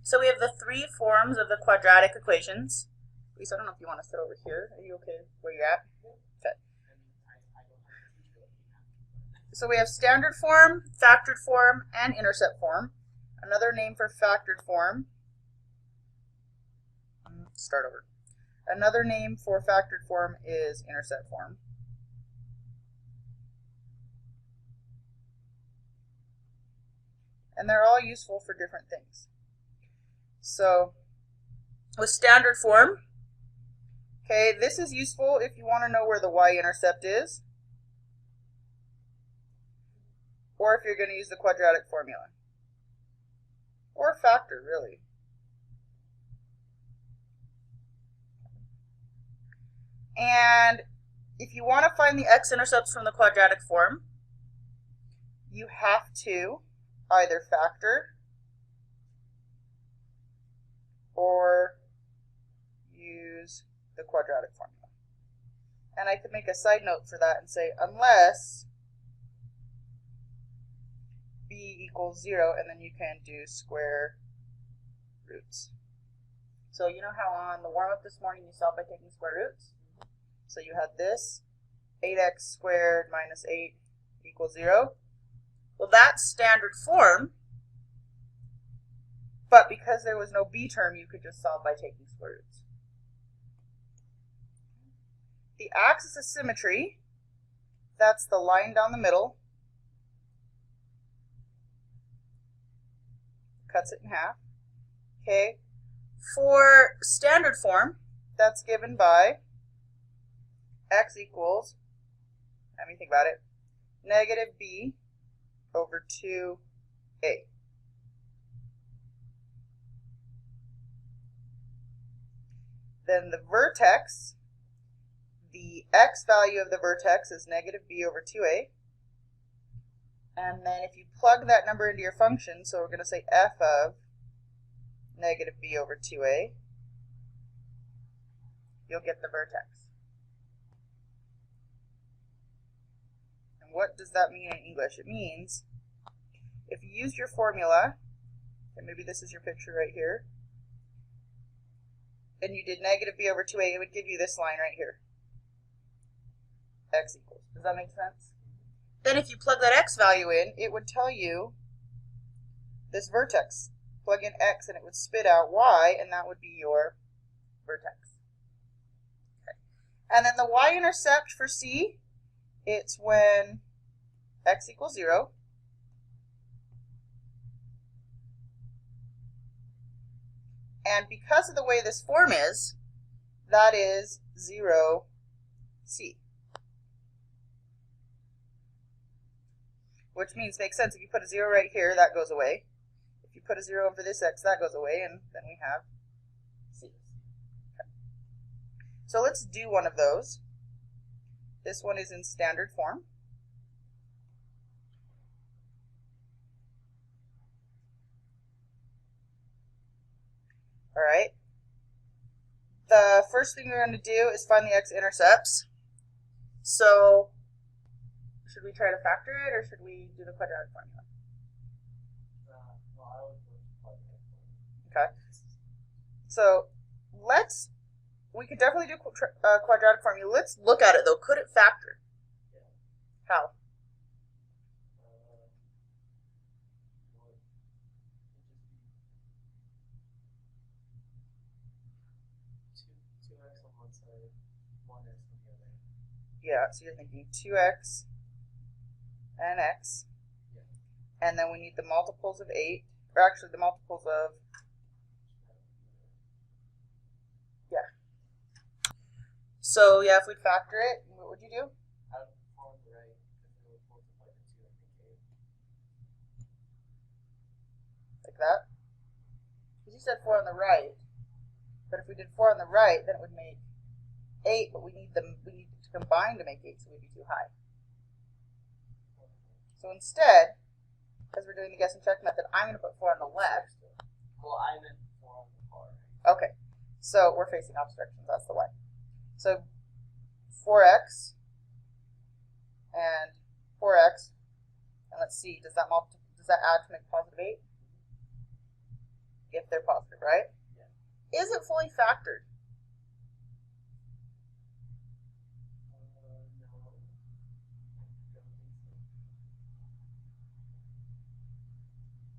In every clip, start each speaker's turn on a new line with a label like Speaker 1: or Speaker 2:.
Speaker 1: So we have the three forms of the quadratic equations. Lisa, I don't know if you want to sit over here. Are you okay where you're at? Okay. So we have standard form, factored form, and intercept form. Another name for factored form. Start over. Another name for factored form is intercept form. And they're all useful for different things. So with standard form, okay, this is useful if you want to know where the y-intercept is, or if you're going to use the quadratic formula, or factor, really. And if you want to find the x-intercepts from the quadratic form, you have to either factor or use the quadratic formula. And I could make a side note for that and say unless b equals 0, and then you can do square roots. So you know how on the warm-up this morning you solved by taking square roots? So you had this, 8x squared minus 8 equals 0. Well, that's standard form, but because there was no b term, you could just solve by taking square roots. The axis of symmetry, that's the line down the middle, cuts it in half. Okay, for standard form, that's given by x equals, let me think about it, negative b over 2a. Then the vertex, the x value of the vertex is negative b over 2a. And then if you plug that number into your function, so we're going to say f of negative b over 2a, you'll get the vertex. And what does that mean in English? It means if you used your formula, and maybe this is your picture right here, and you did negative b over 2a, it would give you this line right here. X equals. Does that make sense? Then if you plug that x value in, it would tell you this vertex. Plug in x and it would spit out y, and that would be your vertex. Okay. And then the y-intercept for C, it's when x equals 0. And because of the way this form is, that is 0c. Which means, makes sense, if you put a 0 right here, that goes away. If you put a 0 over this x, that goes away, and then we have c. Okay. So let's do one of those. This one is in standard form. All right. The first thing we're going to do is find the x-intercepts. So should we try to factor it, or should we do the quadratic formula? Okay. So we could definitely do quadratic formula. Let's look at it though. Could it factor? How? Yeah, so you're thinking 2x and x, and then we need the multiples of 8, or actually the multiples of, yeah. So yeah, if we'd factor it, what would you do? Like that? Because you said 4 on the right, but if we did 4 on the right, then it would make 8, but we need to combine to make 8, so we'd be too high. So instead, because we're doing the guess and check method, I'm going to put 4 on the left.
Speaker 2: Well, I meant 4 on the far.
Speaker 1: Okay, so we're facing opposite directions, that's the way. So 4x and 4x, and let's see, does that add to make positive 8? If if they're positive, right?
Speaker 2: Yeah.
Speaker 1: Is it fully factored?
Speaker 2: No. Don't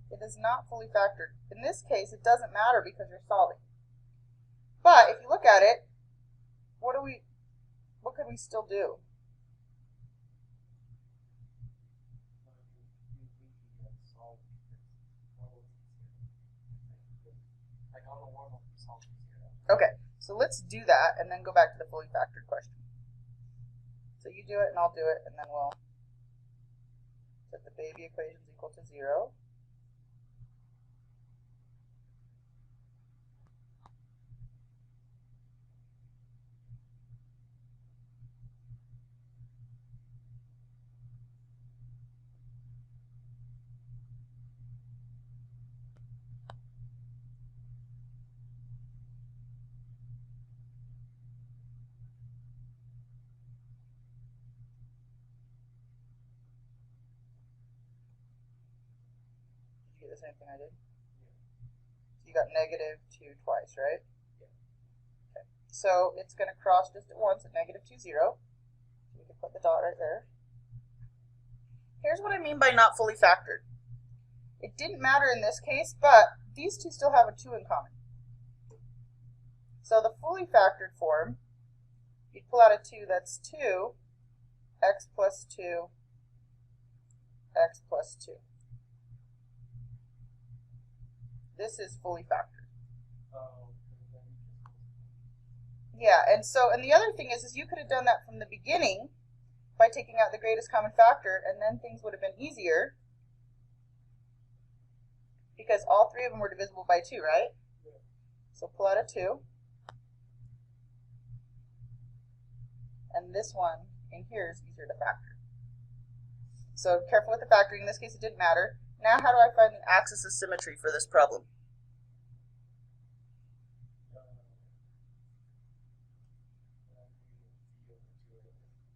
Speaker 2: think
Speaker 1: It is not fully factored. In this case, it doesn't matter because you're solving. But if you look at it, what could we still do?
Speaker 2: so. Like on the warm-up, solve zero.
Speaker 1: Okay, so let's do that and then go back to the fully factored question. So you do it and I'll do it, and then we'll set the baby equations equal to 0. Did you get the same thing I did? So you got -2 twice, right?
Speaker 2: Yeah.
Speaker 1: Okay. So it's going to cross just at once at -2, 0. So we can put the dot right there. Here's what I mean by not fully factored. It didn't matter in this case, but these two still have a 2 in common. So the fully factored form, you'd pull out a 2, that's 2, x plus 2, x plus 2. This is fully factored. Yeah, and the other thing is you could have done that from the beginning by taking out the greatest common factor, and then things would have been easier because all three of them were divisible by 2, right?
Speaker 2: Yeah.
Speaker 1: So pull out a 2. And this one in here is easier to factor. So careful with the factoring. In this case, it didn't matter. Now how do I find the axis of symmetry for this problem?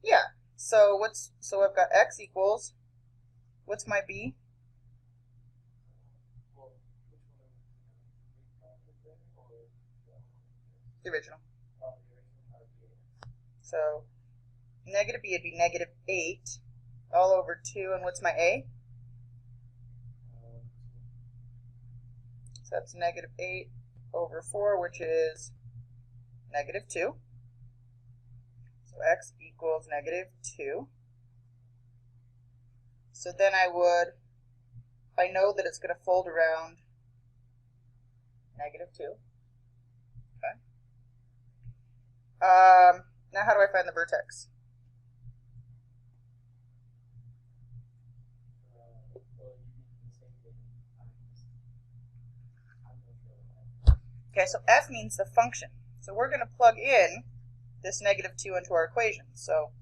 Speaker 1: Yeah. So I've got x equals, what's my b? The original. So negative b would be -8 all over 2, and what's my a? So that's -8 over 4, which is -2. So x equals -2. So then I know that it's going to fold around -2. Okay. Now how do I find the vertex? Okay, so f means the function. So we're going to plug in this -2 into our equation. So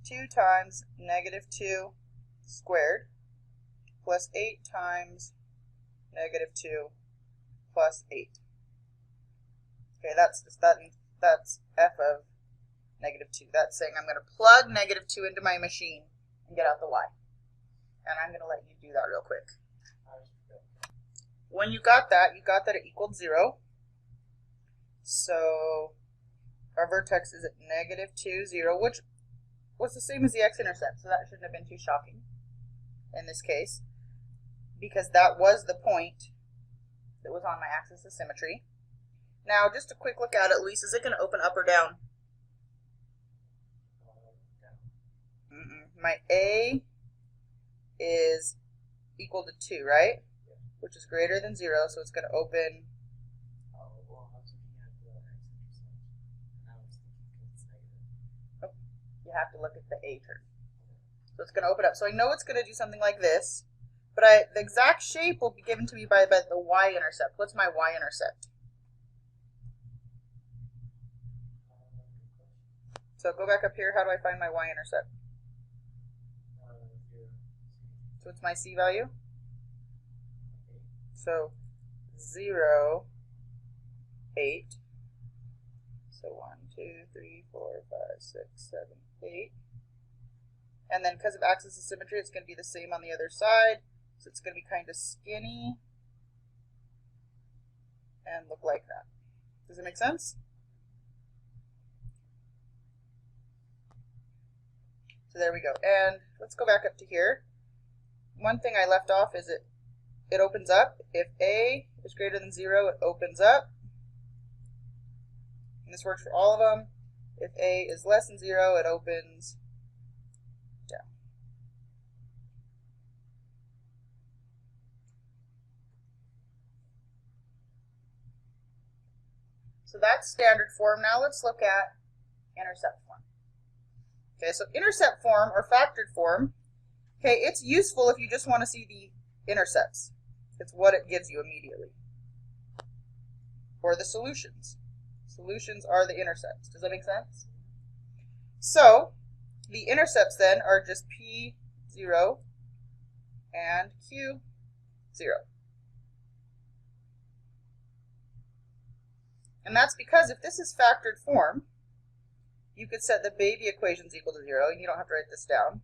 Speaker 1: 2 times -2 squared plus 8 times -2 plus 8. Okay, that's f of -2. That's saying I'm going to plug -2 into my machine and get out the y. And I'm going to let you do that real quick. When you got that it equaled 0. So our vertex is at -2, 0, which was the same as the x-intercept, so that shouldn't have been too shocking in this case, because that was the point that was on my axis of symmetry. Now, just a quick look at it, Luis, is it going to open up or down? My a is equal to 2, right? Which is greater than 0, so it's going to open. You have to look at the a term. So it's going to open up. So I know it's going to do something like this, but the exact shape will be given to me by the y-intercept. What's my y-intercept? So go back up here. How do I find my y-intercept? So what's my c value? So 0, 8. So 1, 2, 3, 4, 5, 6, 7, 8. And then because of axis of symmetry, it's going to be the same on the other side. So it's going to be kind of skinny. and look like that. Does it make sense? So there we go. And let's go back up to here. One thing I left off is it opens up. If A is greater than 0, it opens up. And this works for all of them. If A is less than 0, it opens down. So that's standard form. Now let's look at intercept form. Okay, so intercept form or factored form, okay, it's useful if you just want to see the intercepts. It's what it gives you immediately. Or the solutions. Solutions are the intercepts. Does that make sense? So the intercepts then are just P0 and Q0. And that's because if this is factored form, you could set the baby equations equal to 0, and you don't have to write this down.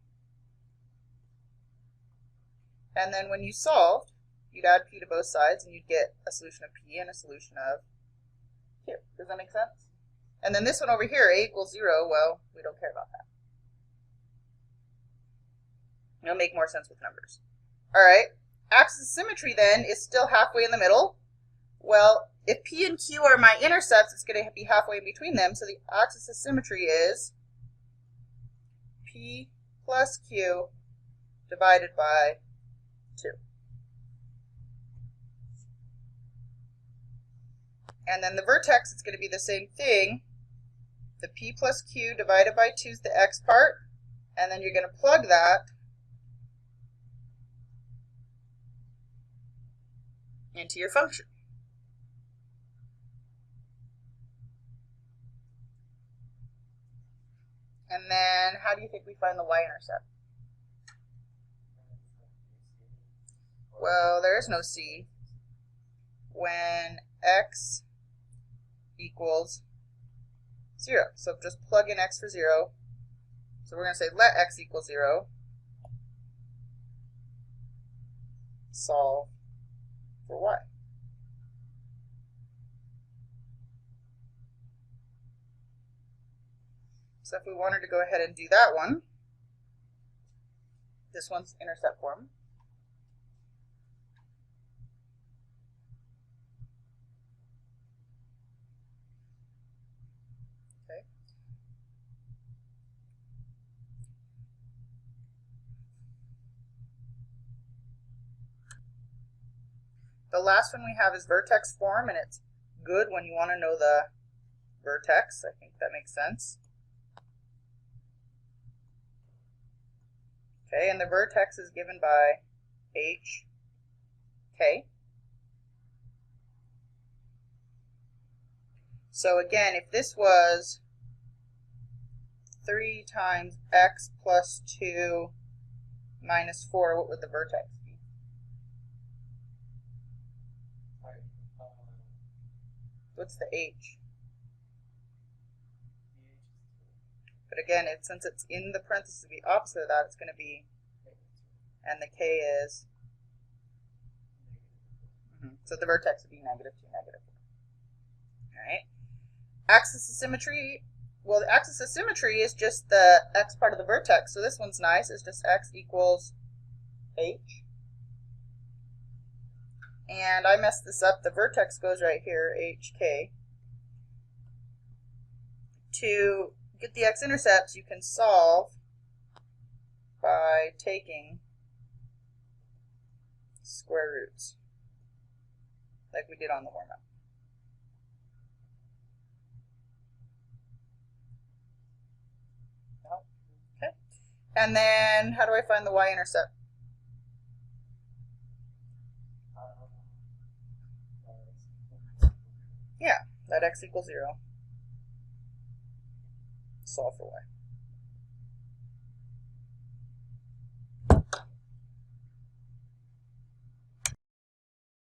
Speaker 1: And then when you solved, you'd add P to both sides, and you'd get a solution of P and a solution of Q. Does that make sense? And then this one over here, A equals 0, well, we don't care about that. It'll make more sense with numbers. All right, axis of symmetry then is still halfway in the middle. Well, if P and Q are my intercepts, it's going to be halfway in between them, so the axis of symmetry is P plus Q divided by 2. And then the vertex is going to be the same thing. The P plus Q divided by 2 is the x part, and then you're going to plug that into your function. And then how do you think we find the y-intercept? Well, there is no c when x equals 0. So just plug in x for 0. So we're going to say let x equal 0. Solve for y. So if we wanted to go ahead and do that one, this one's intercept form. Okay. The last one we have is vertex form, and it's good when you want to know the vertex. I think that makes sense. Okay, and the vertex is given by h, k. So again, if this was 3 times x plus 2 minus 4, what would the vertex be? What's the h? But again, since it's in the parentheses, the opposite of that, it's going to be, and the k is, so the vertex would be -2, -4. All right. Axis of symmetry, well, the axis of symmetry is just the x part of the vertex, so this one's nice. It's just x equals h. And I messed this up. The vertex goes right here, hk. To get the x-intercepts, you can solve by taking square roots, like we did on the warm-up. Okay. And then how do I find the y-intercept? Yeah, that x equals 0. Solve for y.